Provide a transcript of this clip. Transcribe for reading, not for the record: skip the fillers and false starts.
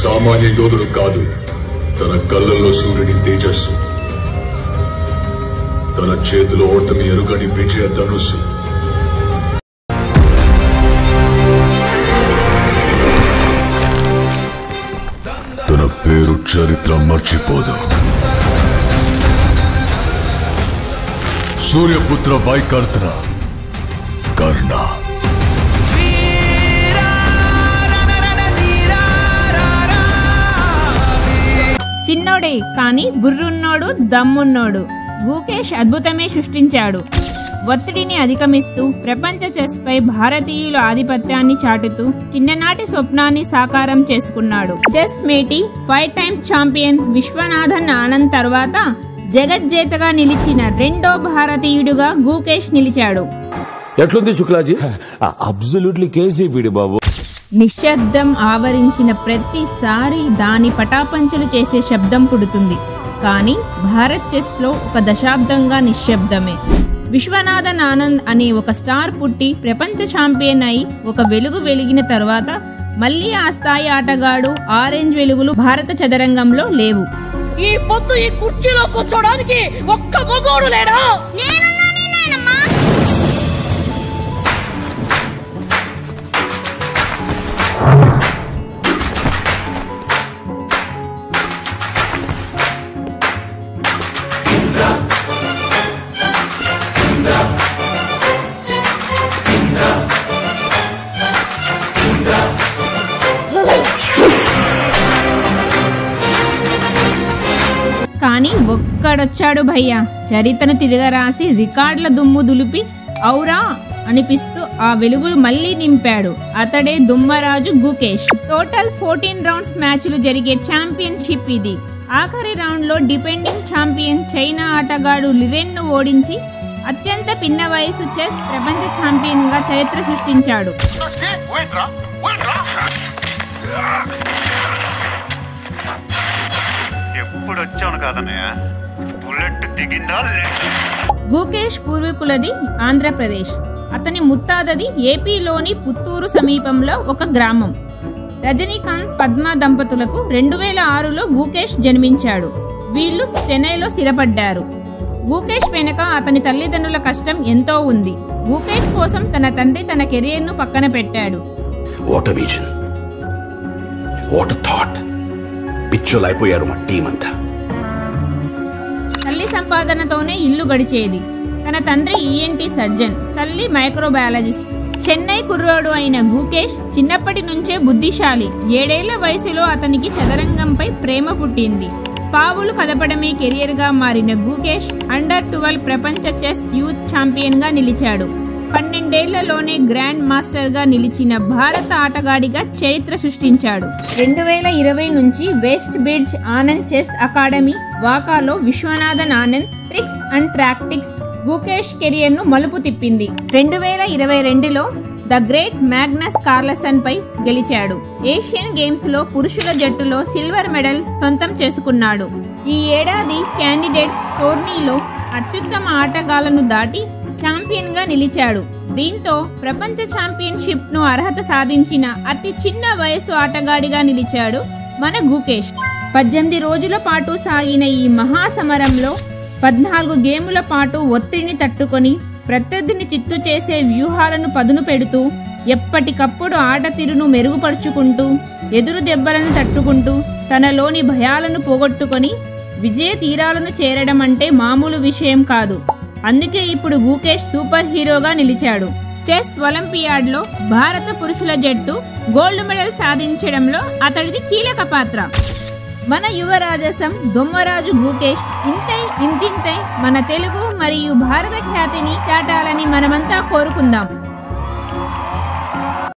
సామాన్య యోధుడు కాదు, తన కళ్ళల్లో సూర్యుని తేజస్సు, తన చేతిలో ఓటమి ఎరుగని విజయ ధనుస్సు. తన పేరు చరిత్ర మర్చిపోదు. సూర్యపుత్ర వైకర్తన కర్ణ. చిన్నోడే కానీ బుర్రున్నోడు, దమ్మున్నోడు. గుకేష్ అద్భుతమే సృష్టించాడు. ఒత్తిడిని అధిగమిస్తూ ప్రపంచ చెస్ పై భారతీయుల ఆధిపత్యాన్ని చాటుతూ చిన్ననాటి స్వప్నాన్ని సాకారం చేసుకున్నాడు. చెస్ మేటి 5 టైమ్స్ ఛాంపియన్ విశ్వనాథన్ ఆనంద్ తర్వాత జగజ్జేతగా నిలిచిన రెండో భారతీయుడిగా గుకేష్ నిలిచాడు. ఎట్లుంది శుక్లాజీ? అబ్సల్యూట్లీ కేసీపీడి బాబు. నిశ్శబ్దం ఆవరించిన ప్రతిసారి దాని పటాపంచలు చేసే శబ్దం పుడుతుంది. కానీ భారత్ చెస్ లో ఒక దశాబ్దంగా నిశ్శబ్దమే. విశ్వనాథన్ ఆనంద్ అనే ఒక స్టార్ పుట్టి ప్రపంచ ఛాంపియన్ అయి ఒక వెలుగు వెలిగిన తర్వాత మళ్ళీ ఆ స్థాయి ఆటగాడు, ఆరెంజ్ వెలుగులు భారత చదరంగంలో లేవు. ఈ పొద్దు ఈ కుర్చీలో కూర్చోడానికి ఒక్క మగోడు లేడా? కానీ ఒక్కడొచ్చాడు భయ్యా, చరిత్రను తిరగరాసి రికార్డుల దుమ్ము దులిపి ఔరా అనిపిస్తూ ఆ వెలుగులు మళ్లీ నింపాడు. అతడే దుమ్మరాజు గుకేష్. టోటల్ 14 రౌండ్స్ మ్యాచ్లు జరిగే ఛాంపియన్షిప్ ఇది. ఆఖరి రౌండ్ లో డిపెండింగ్ ఛాంపియన్ చైనా ఆటగాడు లిరెన్ ను ఓడించి అత్యంత పిన్న వయసు చెస్ ప్రపంచ ఛాంపియన్ గా చరిత్ర సృష్టించాడు. గుకేష్ పూర్వీకులది ఆంధ్రప్రదేశ్. అతని ముత్తాతది ఏపీలోని పుత్తూరు సమీపంలో ఒక గ్రామం. రజనీకాంత్, పద్మ దంపతులకు 2006లో గుకేష్ జన్మించాడు. వీళ్ళు చెన్నైలో స్థిరపడ్డారు. గుకేష్ వెనుక అతని తల్లిదండ్రుల కష్టం ఎంతో ఉంది. గుకేష్ కోసం తన తండ్రి తన కెరీర్ ను పక్కన పెట్టాడు. తల్లి సంపాదనతోనే ఇల్లు గడిచేది. తన తండ్రి ఈఎన్టీ సర్జన్, తల్లి మైక్రోబయాలజిస్ట్. చెన్నై కుర్రాడు అయిన గుకేష్ చిన్నప్పటి నుంచే బుద్ధిశాలి. 7 ఏళ్ల వయసులో అతనికి చదరంగంపై ప్రేమ పుట్టింది. పావులు కదపడమే కెరియర్ గా మారిన గుకేష్ అండర్-12 ప్రపంచ చెస్ యూత్ ఛాంపియన్ గా నిలిచాడు. 12 ఏళ్లలోనే గ్రాండ్ మాస్టర్ గా నిలిచిన భారత ఆటగాడిగా చరిత్ర సృష్టించాడు. 2020 నుంచి West Bridge Anand chess academy వాకాలో Viswanathan Anand tricks and tactics Gukesh career ను మలుపు తిప్పింది. 2022లో ద గ్రేట్ మ్యాగ్నస్ కార్ల్సన్ పై గెలిచాడు. ఏషియన్ గేమ్స్ లో పురుషుల జట్టులో సిల్వర్ మెడల్ సొంతం చేసుకున్నాడు. ఈ ఏడాది క్యాండిడేట్స్ టోర్నీలో అత్యుత్తమ ఆటగాళ్లను దాటి ఛాంపియన్ గా నిలిచాడు. దీంతో ప్రపంచ ఛాంపియన్షిప్ ను అర్హత సాధించిన అతి చిన్న వయసు ఆటగాడిగా నిలిచాడు మన గుకేష్. 18 రోజుల పాటు సాగిన ఈ మహాసమరంలో 14 గేముల పాటు ఒత్తిడిని తట్టుకొని ప్రత్యర్థిని చిత్తు చేసే వ్యూహాలను పదును పెడుతూ ఎప్పటికప్పుడు ఆటతీరును మెరుగుపరుచుకుంటూ ఎదురు దెబ్బలను తట్టుకుంటూ తనలోని భయాలను పోగొట్టుకొని విజయ తీరాలను చేరడం అంటే మామూలు విషయం కాదు. అందుకే ఇప్పుడు గుకేష్ సూపర్ హీరోగా నిలిచాడు. చెస్ ఒలింపియాడ్ లో భారత పురుషుల జట్టు గోల్డ్ మెడల్ సాధించడంలో అతడిది కీలక పాత్ర. మన యువరాజసం దొమ్మరాజు గుకేష్ ఇంతింతై మన తెలుగు మరియు భారత ఖ్యాతిని చాటాలని మనమంతా కోరుకుందాం.